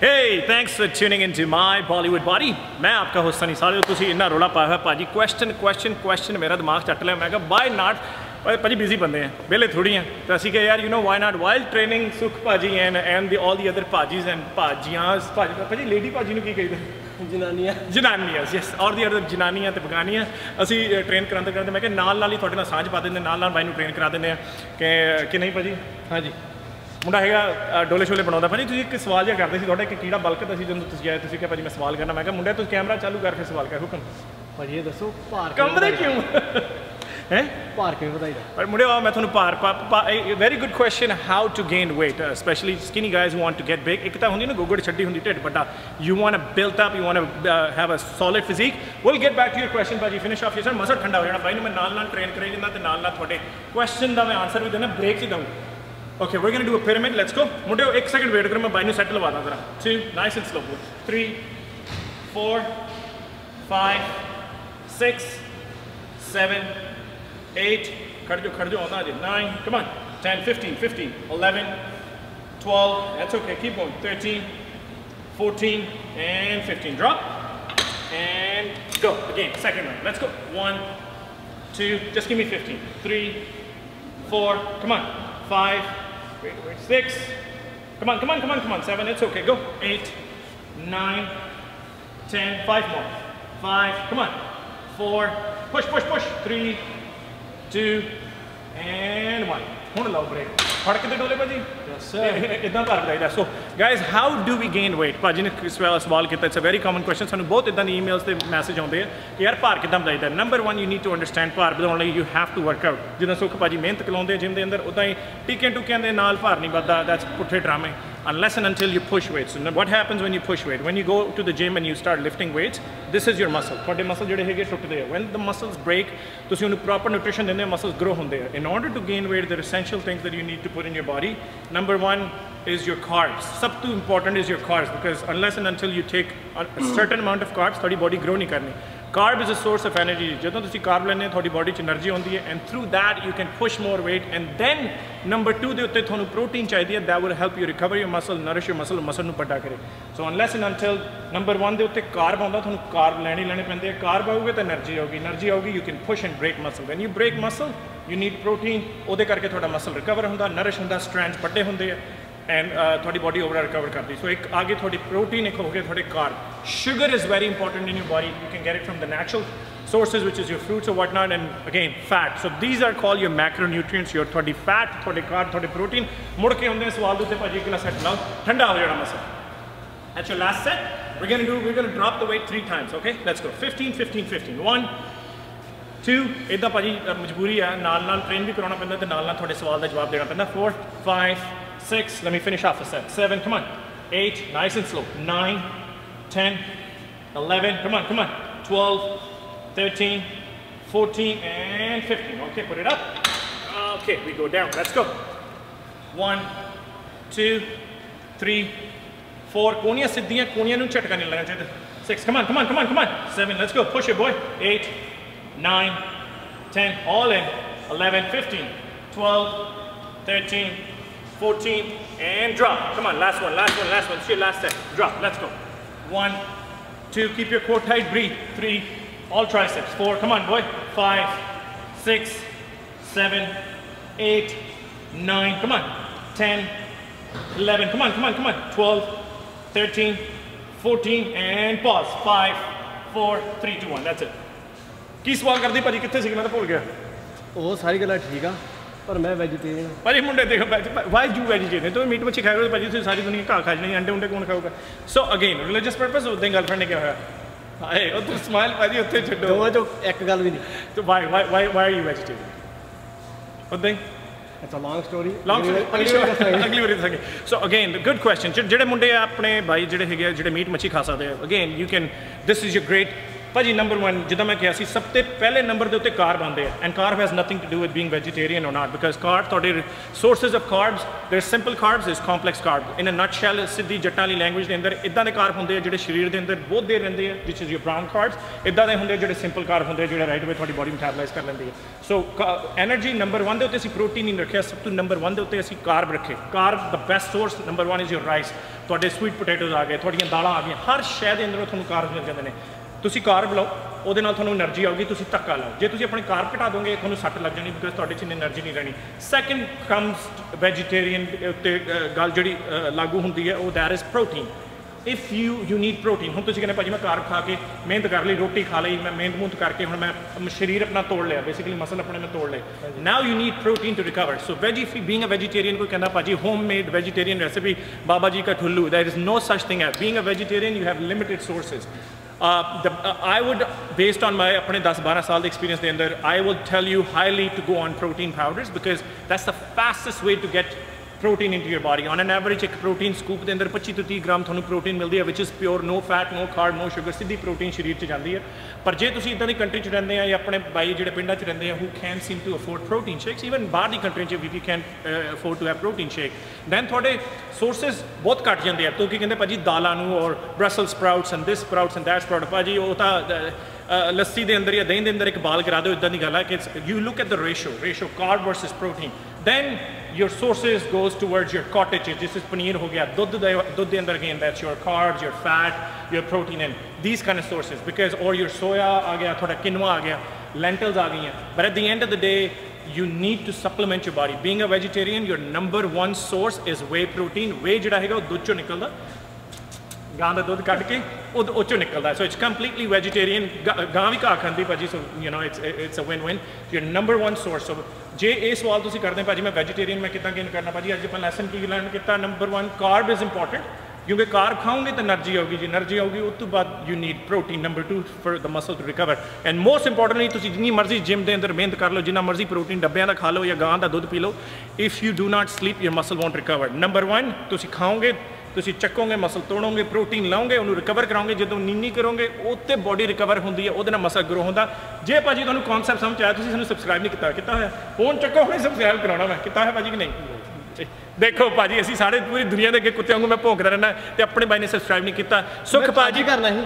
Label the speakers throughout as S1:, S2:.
S1: Hey, thanks for tuning into my Bollywood Body. मैं आपका host Sunny साले तुसी इन्ना रोला पाया है भाजी क्वेश्चन मेरा दिमाग चट लिया मैं कहा why not भाजी बिजी बंदे हैं बेले थोड़ी हैं तो असी कहा यार you know why not while training सुख भाजी and all the other भाजीज and भाजियाँ भाजी लेडी भाजी ਨੂੰ ਕੀ ਕਹੀਦਾ ਜਨਾਨੀਆਂ ਯੈਸ ਔਰ ਦੀ ਅਦਰ ਜਨਾਨੀਆਂ ਤੇ ਬਗਾਨੀਆਂ ਅਸੀਂ ਟ੍ਰੇਨ ਕਰਾਉਂਦੇ ਮੈਂ ਕਿਹਾ ਨਾਲ ਹੀ ਤੁਹਾਡੇ ਨਾਲ ਸਾਂਝ ਪਾ ਦਿੰਦੇ ਨਾਲ ਬਾਈ ਨੂੰ ਟ੍ਰੇਨ ਕਰਾ ਦਿੰਦੇ ਆ ਕਿ ਨਹੀਂ ਭਾਜੀ ਹਾਂਜੀ ਮੁੰਡਾ ਹੈਗਾ ਡੋਲੇ ਸ਼ੋਲੇ ਬਣਾਉਂਦਾ ਭਾਜੀ ਤੁਸੀਂ ਇੱਕ ਸਵਾਲ ਜਿਹਾ ਕਰਦੇ ਸੀ ਤੁਹਾਡਾ ਇੱਕ ਕੀੜਾ ਬਲਕਦਾ ਸੀ ਜਦੋਂ ਤੁਸੀਂ ਆਏ ਤੁਸੀਂ ਕਿਹਾ ਭਾਜੀ ਮੈਂ ਸਵਾਲ ਕਰਨਾ ਮੈਂ ਕਿਹਾ ਮੁੰਡਿਆ ਤੁਸੀਂ ਕੈਮਰਾ ਚਾਲੂ ਕਰ ਫਿਰ ਸਵਾਲ ਕਰ ਹੁਕਮ
S2: ਭਾਜੀ ਇਹ ਦੱਸੋ ਭਾਰ
S1: ਕੰਬਦੇ ਕਿਉਂ ਹੈ
S2: ਭਾਰ ਕਿਵੇਂ ਵਧਾਈਦਾ
S1: ਪਰ ਮੁੰਡਿਆ ਮੈਂ ਤੁਹਾਨੂੰ ਭਾਰ very good question how to gain weight specially skinny guys who want to get big ਇੱਕ ਤਾਂ ਹੁੰਦੀ ਨਾ ਗੋਗੜ ਛੱਡੀ ਹੁੰਦੀ ਢਿੱਡ ਵੱਡਾ you want to build up you want to have a solid physique we'll get back to your question ਭਾਜੀ finish off your sir muscle ਠੰਡਾ ਹੋ ਜਾਣਾ ਬਾਈ ਨੂੰ ਮੈਂ ਨਾਲ ਟ੍ਰੇਨ ਕਰਾਈ ਜਾਂਦਾ ਤੇ ਨਾਲ ਤੁਹਾਡੇ ਕੁਐਸਚਨ ਦਾ ਮੈਂ ਆਨਸਰ ਵੀ ਦੇਣਾ break he ਦਊਂ Okay, we're going to do a pyramid. Let's go. Munde, 1 second wait. मैं बाई सेट लगा दूँ 2, nice and slow. 3, 4, 5, 6, 7, 8. खड़ जो 9. Come on. 10, 15, 11, 12. That's okay. Keep going. 13, 14, and 15. Drop and go again. Second round. Let's go. 1, 2. Just give me 15. 3, 4. Come on. 5. Wait, 6. Come on. 7. It's okay. Go. 8, 9, 10. 5 more. 5. Come on. 4. Push. 3, 2, and 1. Hold a low break. Hard ke dole bhaji? Yes sir. Idna bhar bhai so guys how do we gain weight? Bhaji ne sawal kita it's a very common question sanu bahut idna di emails te message aunde hai ki yaar bhar kidam bhaida number 1 you need to understand bhar badhaun ਲਈ you have to work out ਜਿੱਦਾਂ ਸੁਖ ਭਾਜੀ ਮਿਹਨਤ ਕਲਾਉਂਦੇ gym ਦੇ ਅੰਦਰ ਉਦਾਂ ਹੀ ਟੀਕਿਆਂ ਦੇ ਨਾਲ ਭਾਰ ਨਹੀਂ ਵੱਧਦਾ that's ਪੁੱਠੇ ਡਰਾਮੇ unless and until you push weights. So what happens when you push weight? When you go to the gym and you start lifting weights, this is your muscle. ਤੁਹਾਡੇ muscle ਜਿਹੜੇ ਹੈਗੇ ਟੁੱਟਦੇ ਆ when the muscles break ਤੁਸੀਂ ਉਹਨੂੰ proper nutrition ਦਿੰਦੇ muscles grow ਹੁੰਦੇ ਆ in order to gain weight there are essential things that you need to put in your body. Number 1 is your carbs. ਸਭ ਤੋਂ important is your carbs because unless and until you take a certain amount of carbs ਤੁਹਾਡੀ body grow ਨਹੀਂ ਕਰਨੀ. Carb is a source of energy. ਜਦੋਂ ਤੁਸੀਂ carb ਲੈਂਦੇ ਹੋ ਤੁਹਾਡੀ body 'ਚ energy ਆਉਂਦੀ ਹੈ and through that you can push more weight and then number 2 ਦੇ ਉੱਤੇ ਤੁਹਾਨੂੰ protein ਚਾਹੀਦੀ ਹੈ that will help you recover your muscle, nourish your muscle ਨੂੰ ਵੱਡਾ ਕਰੇ. So unless and until number 1 ਦੇ ਉੱਤੇ carb ਆਉਂਦਾ ਤੁਹਾਨੂੰ carb ਲੈਣੇ ਪੈਂਦੇ ਆ carb ਆਊਗੇ ਤਾਂ energy ਆਊਗੀ you can push and break muscle. When you break muscle you need protein ਉਹਦੇ ਕਰਕੇ ਤੁਹਾਡਾ muscle recover ਹੁੰਦਾ nourish ਹੁੰਦਾ strands ਵੱਡੇ ਹੁੰਦੇ ਆ and ਤੁਹਾਡੀ body overall recover ਕਰਦੀ. So ਇੱਕ ਆਗੇ ਤੁਹਾਡੀ protein ਇੱਕ ਹੋ ਗਿਆ ਤੁਹਾਡੇ carb. Sugar is very important in your body. You can get it from the natural sources which is your fruits or whatnot and again fat. So these are called your macronutrients. Your ਤੁਹਾਡੀ fat, ਤੁਹਾਡੇ carb, ਤੁਹਾਡੇ protein. ਮੁੜ ਕੇ ਹੁੰਦੇ ਸਵਾਲ ਦੇ ਉੱਤੇ ਭਾਜੀ ਇੱਕ ਗਲਾਸ ਸੈੱਟ ਲਾਓ ਠੰਡਾ ਹੋ ਜਾਣਾ muscle. That's your last set. We're going to drop the weight 3 times. Okay, let's go. 15. 1, 2. ਇੱਦਾਂ ਭਾਜੀ ਮਜਬੂਰੀ ਆ ਨਾਲ ਟ੍ਰੇਨ ਵੀ ਕਰਾਉਣਾ ਪੈਂਦਾ ਤੇ ਨਾਲ ਤੁਹਾਡੇ ਸਵਾਲ ਦਾ ਜਵਾਬ ਦੇਣਾ ਪੈਂਦਾ. 4, 5, 6, let me finish off a set. 7, come on. 8, nice and slow. 9, 10, 11, come on. 12, 13, 14, and 15. Okay, put it up. Okay, we go down. Let's go. 1, 2, 3, 4. ਕੋਨੀਆਂ ਸਿੱਧੀਆਂ ਕੋਨੀਆਂ ਨੂੰ ਝਟਕਾ ਨਹੀਂ ਲੱਗਣਾ ਚਾਹੀਦਾ. 6, come on. 7, let's go. Push it, boy. 8, 9, 10, all in. 11, 15, 12, 13, 14 and drop. Come on, last one. It's your last set. Drop. Let's go. 1, 2. Keep your core tight. Breathe. 3. All triceps. 4. Come on, boy. 5, 6, 7, 8, 9. Come on. 10, 11. Come on. 12, 13, 14 and pause. 5, 4, 3, 2, 1. That's it. ਕੀ ਸਵਾਲ ਕਰਦੀ ਭਾਜੀ ਕਿੱਥੇ ਸੀ ਮੈਂ ਤਾਂ ਭੁੱਲ ਗਿਆ.
S2: ਉਹ ਸਾਰੀ ਗੱਲਾਂ ਠੀਕ ਆ ਪਰ ਮੈਂ ਵੈਜੀਟੇਰੀਅਨ
S1: ਭਾਜੀ ਮੁੰਡੇ ਦੇਖੋ ਵਾਈ ਯੂ ਵੈਜੀਟੇਰੀਅਨ ਤੁਸੀਂ ਮੀਟ ਮੱਛੀ ਖਾਓਗੇ ਭਾਜੀ ਤੁਸੀਂ ਸਾਰੀ ਦੁਨੀਆ ਘਾਹ ਖਾ ਜਣੀ ਅੰਡੇ ਕੌਣ ਖਾਊਗਾ. ਸੋ ਅਗੇਨ ਰਿਲੀਜੀਅਸ ਪਰਪਸ ਉਦਾਂ ਹੀ ਗਰਲਫ੍ਰੈਂਡ ਨੇ ਕਿਹਾ ਹੋਇਆ ਹਾਏ ਉਹ ਤੂੰ ਸਮਾਈਲ ਭਾਜੀ ਉੱਥੇ ਛੱਡੋ
S2: ਦੋਵਾਂ ਚੋਂ ਇੱਕ ਗੱਲ ਵੀ ਨਹੀਂ.
S1: ਤੇ ਵਾਈ ਆਰ ਯੂ ਵੈਜੀਟੇਰੀਅਨ ਉਦਾਂ ਹੀ
S2: It's a long story.
S1: ਅਗਲੀ ਵਾਰੀ ਦੱਸਾਂਗੇ. ਸੋ ਅਗੇਨ ਗੁੱਡ ਕੁਐਸਚਨ ਜਿਹੜੇ ਮੁੰਡੇ ਆਪਣੇ ਭਾਈ ਜਿਹੜੇ ਹੈਗੇ ਜਿਹੜੇ ਮੀਟ ਮੱਛੀ ਖਾ ਸਕਦੇ ਆ again you can this is your great ਭਾਜੀ ਨੰਬਰ 1 ਜਿੱਦਾਂ ਮੈਂ ਕਿਹਾ ਸੀ ਸਭ ਤੋਂ ਪਹਿਲੇ ਨੰਬਰ ਦੇ ਉੱਤੇ ਕਾਰਬ ਆਉਂਦੇ ਆ and carb has nothing to do with being vegetarian or not because carb ਤੁਹਾਡੇ sources of carbs there simple carbs ਇਸ complex carb in a nutshell ਸ਼ੈਲ ਸਿੱਧੀ ਜੱਟਾਂ ਵਾਲੀ ਲੈਂਗੁਏਜ ਦੇ ਅੰਦਰ ਇਦਾਂ ਦੇ ਕਾਰਬ ਹੁੰਦੇ ਆ ਜਿਹੜੇ ਸਰੀਰ ਦੇ ਅੰਦਰ ਬਹੁਤ ਦੇਰ ਰਹਿੰਦੇ ਆ ਵਿਚ ਇਜ਼ ਯੂਰ ਬ੍ਰਾਊਨ ਕਾਰਬਸ ਇਦਾਂ ਦੇ ਹੁੰਦੇ ਜਿਹੜੇ ਸਿੰਪਲ ਕਾਰਬ ਹੁੰਦੇ ਜਿਹੜੇ ਰਾਈਟ ਵੇ ਤੁਹਾਡੀ ਬੋਡੀ ਮੈਟਾਬੋਲਾਈਜ਼ ਕਰ ਲੈਂਦੀ ਹੈ ਸੋ ਐਨਰਜੀ ਨੰਬਰ 1 ਦੇ ਉੱਤੇ ਅਸੀਂ ਪ੍ਰੋਟੀਨ ਨਹੀਂ ਰੱਖਿਆ ਸਭ ਤੋਂ ਨੰਬਰ 1 ਦੇ ਉੱਤੇ ਅਸੀਂ ਕਾਰਬ ਰੱਖੇ carb the best source number 1 is your rice ਤੁਹਾਡੇ ਸਵੀਟ ਪੋਟੈਟੋਜ਼ ਆ ਗਏ ਤੁਹਾਡੀਆਂ ਦਾਲਾਂ ਆ ਗਈਆਂ ਹਰ ਸ਼ੈ ਦੇ ਅੰਦਰੋਂ ਤੁਹਾਨੂੰ ਕਾਰਬ ਮਿਲ ਜਾਂਦੇ ਨੇ ਤੁਸੀਂ ਕਾਰਬ ਲਓ ਉਹਦੇ ਨਾਲ ਤੁਹਾਨੂੰ એનર્ਜੀ ਆਊਗੀ ਤੁਸੀਂ ਧੱਕਾ ਲਾਓ ਜੇ ਤੁਸੀਂ ਆਪਣੇ ਕਾਰਬ ਘਟਾ ਦੋਗੇ ਤੁਹਾਨੂੰ ਸੱਟ ਲੱਗ ਜਾਣੀ ਬਿਕਾਜ਼ ਤੁਹਾਡੇ 'ਚ ਇੰਨੀ એનર્ਜੀ ਨਹੀਂ ਰਹਿਣੀ ਸੈਕਿੰਡ ਕਮਸ ਵੈਜੀਟੇਰੀਅਨ ਉੱਤੇ ਗੱਲ ਜਿਹੜੀ ਲਾਗੂ ਹੁੰਦੀ ਹੈ ਉਹ that is protein if you need protein ਹੁਣ ਤੁਸੀਂ ਕਹਿੰਦੇ ਭਾਜੀ ਮੈਂ ਕਾਰਬ ਖਾ ਕੇ ਮਿਹਨਤ ਕਰ ਲਈ ਰੋਟੀ ਖਾ ਲਈ ਮੈਂ ਮਿਹਨਤ ਕਰਕੇ ਹੁਣ ਮੈਂ ਸਰੀਰ ਆਪਣਾ ਤੋੜ ਲਿਆ ਬੇਸਿਕਲੀ ਮਸਲ ਆਪਣੇ ਮੈਂ ਤੋੜ ਲਏ now you need protein to recover so being a vegetarian ਕੋਈ ਕਹਿੰਦਾ ਭਾਜੀ ਹੋਮਮੇਡ ਵੈਜੀਟੇਰੀਅਨ ਰੈਸਿਪੀ ਬਾਬਾ ਜੀ ਕਾ ਠੁੱਲੂ there is no such thing as being a vegetarian you have limited sources I would based on my ਆਪਣੇ 10-12 ਸਾਲ ਦੇ ਐਕਸਪੀਰੀਅੰਸ ਦੇ ਅੰਦਰ I would tell you highly to go on protein powders because that's the fastest way to get protein into your body on an average ਇੱਕ protein scoop ਦੇ ਅੰਦਰ 25 ਤੋਂ 30 gram ਤੁਹਾਨੂੰ ਪ੍ਰੋਟੀਨ ਮਿਲਦੀ ਹੈ which is pure no fat no carb no sugar ਸਿੱਧੀ protein ਸਰੀਰ 'ਚ ਜਾਂਦੀ ਹੈ ਪਰ ਜੇ ਤੁਸੀਂ ਇੱਦਾਂ ਦੀ ਕੰਟਰੀ 'ਚ ਰਹਿੰਦੇ ਆ ਜਾਂ ਆਪਣੇ ਬਾਈ ਜਿਹੜੇ ਪਿੰਡਾਂ 'ਚ ਰਹਿੰਦੇ ਆ who can't seem to afford protein shakes even ਬਾਹਰ ਦੀ ਕੰਟਰੀ 'ਚ if you can't afford to have protein shake then ਤੁਹਾਡੇ sources ਬਹੁਤ ਘੱਟ ਜਾਂਦੇ ਆ ਕਿਉਂਕਿ ਕਹਿੰਦੇ ਭਾਜੀ ਦਾਲਾਂ ਨੂੰ ਔਰ Brussels sprouts and this sprouts and that sprout ਭਾਜੀ ਉਹ ਤਾਂ ਲੱਸੀ ਦੇ ਅੰਦਰ ਜਾਂ ਦਹੀਂ ਦੇ ਅੰਦਰ ਇੱਕ ਬਾਲ ਕਰਾ ਦਿਓ ਇੱਦਾਂ ਦੀ ਗੱਲ ਹੈ ਕਿ you look at the ratio carb versus protein then your sources goes towards your cottages this is paneer ho gaya dudh de andar again that's your carbs your fat your protein and these kind of sources because or your soya aa gaya thoda quinoa aa gaya lentils aa gayiyan but at the end of the day you need to supplement your body being a vegetarian your number 1 source is whey protein whey jehda hega oh dudh chon nikalda ਗਾਂ ਦਾ ਦੁੱਧ ਕੱਢ ਕੇ ਉਹ ਚੋਂ ਨਿਕਲਦਾ so it's completely vegetarian ਗਾਂ ਵੀ ਘਾਹ ਖਾਂਦੀ ਭਾਜੀ so you know it's a win your number 1 source so ਜੇ ਇਹ ਸਵਾਲ ਤੁਸੀਂ ਕਰਦੇ ਭਾਜੀ ਮੈਂ ਵੈਜੀਟੇਰੀਅਨ ਮੈਂ ਕਿੱਦਾਂ ਗੇਨ ਕਰਨਾ ਭਾਜੀ ਅੱਜ ਆਪਾਂ ਲੈਸਨ ਕੀ ਲਰਨ ਕੀਤਾ ਨੰਬਰ 1 ਕਾਰਬ ਇਜ਼ ਇੰਪੋਰਟੈਂਟ ਕਿਉਂਕਿ ਕਾਰਬ ਖਾਓਗੇ ਤਾਂ એનર્ਜੀ ਆਊਗੀ ਜੀ એનર્ਜੀ ਆਊਗੀ ਉਸ ਤੋਂ ਬਾਅਦ you need protein number 2 for the muscle to recover and most importantly ਤੁਸੀਂ ਜਿੰਨੀ ਮਰਜ਼ੀ ਜਿਮ ਦੇ ਅੰਦਰ ਮਿਹਨਤ ਕਰ ਲਓ ਜਿੰਨਾ ਮਰਜ਼ੀ ਪ੍ਰੋਟੀਨ ਡੱਬਿਆਂ ਦਾ ਖਾ ਲਓ ਜਾਂ ਗਾਂ ਦਾ ਦੁੱਧ ਪੀ ਲਓ if you do not sleep your muscle won't recover number 1 ਤੁਸੀਂ ਖਾਓਗੇ ਤੁਸੀਂ ਚੱਕੋਗੇ ਮਸਲ ਤੋੜੋਗੇ ਪ੍ਰੋਟੀਨ ਲਾਓਗੇ ਉਹਨੂੰ ਰਿਕਵਰ ਕਰਾਓਗੇ ਜਦੋਂ ਨੀਨੀ ਕਰੋਗੇ ਉਹ 'ਤੇ ਬੋਡੀ ਰਿਕਵਰ ਹੁੰਦੀ ਹੈ ਉਹਦੇ ਨਾਲ ਮਸਲ ਗਰੋ ਹੁੰਦਾ ਜੇ ਭਾਜੀ ਤੁਹਾਨੂੰ ਕਨਸੈਪਟ ਸਮਝ ਆਇਆ ਤੁਸੀਂ ਸਾਨੂੰ ਸਬਸਕ੍ਰਾਈਬ ਨਹੀਂ ਕੀਤਾ ਹੋਇਆ ਫੋਨ ਚੱਕੋ ਹੁਣੇ ਸਬਸਕ੍ਰਾਈਬ ਕਰਾਉਣਾ ਮੈਂ ਕੀਤਾ ਹੋਇਆ ਭਾਜੀ ਕਿ ਨਹੀਂ ਦੇਖੋ ਭਾਜੀ ਅਸੀਂ ਸਾਰੇ ਪੂਰੀ ਦੁਨੀਆ ਦੇ ਅੱਗੇ ਕੁੱਤਿਆਂ ਵਾਂਗੂ ਮੈਂ ਭੌਂਕਦਾ ਰਹਿਣਾ ਤੇ ਆਪਣੇ ਬਾਈ ਨੇ ਸਬਸਕ੍ਰਾਈਬ ਨਹੀਂ ਕੀਤਾ ਸੁਖ ਭਾਜੀ
S2: ਕਰਨਾ ਸੀ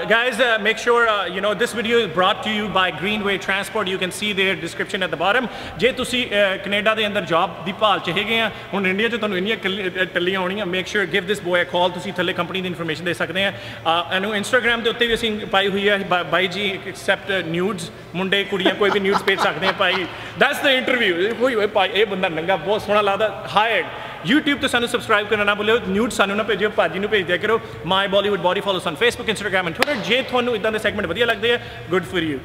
S1: Guys, make sure you know this video is brought to you by Greenway Transport. You can see their description at the bottom. ਜੇ ਤੁਸੀਂ ਕੈਨੇਡਾ ਦੇ ਅੰਦਰ ਜੌਬ ਦੀ ਭਾਲ 'ਚ ਹੈਗੇ ਆ ਹੁਣ ਇੰਡੀਆ 'ਚ ਤੁਹਾਨੂੰ ਇੰਨੀਆਂ ਟੱਲੀਆਂ ਆਉਣੀਆਂ ਮੇਕ ਸ਼ੋਰ ਗਿਵ ਦਿਸ ਬੋਏ ਅ ਕਾਲ ਤੁਸੀਂ ਥੱਲੇ ਕੰਪਨੀ ਦੀ ਇਨਫੋਰਮੇਸ਼ਨ ਦੇ ਸਕਦੇ ਆ ਇਹਨੂੰ ਇੰਸਟਾਗ੍ਰਾਮ ਦੇ ਉੱਤੇ ਵੀ ਅਸੀਂ ਪਾਈ ਹੋਈ ਹੈ ਬਾਈ ਜੀ ਐਕਸੈਪਟ ਨਿਊਡਸ ਮੁੰਡੇ ਕੁੜੀਆਂ ਕੋਈ ਵੀ ਨਿਊਡਸ ਭੇਜ ਸਕਦੇ ਆ ਭਾਈ ਦੈਟਸ ਦ ਇੰਟਰਵਿਊ ਹੋਈ ਹੋਏ ਭਾਈ ਇਹ ਬੰਦਾ ਨੰਗਾ ਬਹੁਤ ਸੋਹਣਾ ਲੱਗਦਾ ਹਾਇਰਡ YouTube ਤੇ ਸਾਨੂੰ ਸਬਸਕ੍ਰਾਈਬ ਕਰਨਾ ਨਾ ਭੁੱਲਿਓ ਨਿਊਡ ਸਾਨੂੰ ਨਾ ਭੇਜਿਓ ਭਾਜੀ ਨੂੰ ਭੇਜ ਦਿਆ ਕਰੋ my Bollywood body follows on Facebook Instagram and Twitter ਜੇ ਤੁਹਾਨੂੰ ਇਦਾਂ ਦੇ ਸੈਗਮੈਂਟ ਵਧੀਆ ਲੱਗਦੇ ਆ ਗੁੱਡ ਫॉर ਯੂ